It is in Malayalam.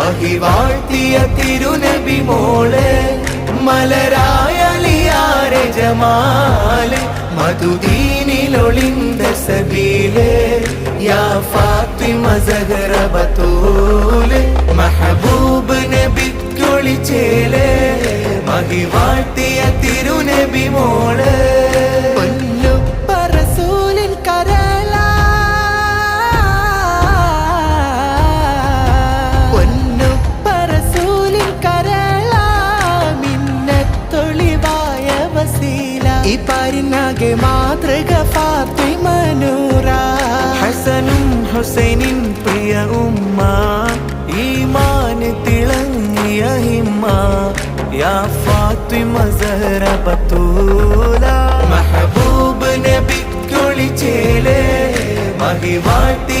മഹിവാഴ്ത്തിയ തിരുനബി മോളെ മലരായലിയാരെ ജമാല് മധുദീനിലൊളിന്ത സബീലെ യാ ഫാത്തിമ സഹറ ബതൂല് മഹബൂബ് നബിക്കൊളിച്ചേലെ മഹിവാഴ്ത്തിയ തിരുനബി മോളെ ഈ പാരിനാകെ മാതൃക ഫാത്തിമ നൂറ ഹസനും ഹുസൈനിൻ പ്രിയ ഉമ്മ ഈമാൻ തിളങ്ങിയ ഹിമ്മ യാ ഫാത്തിമ സഹറ ബതൂല മഹബൂബ് നബിക്കൊളിച്ചേലെ മഹിവാഴ്ത്തി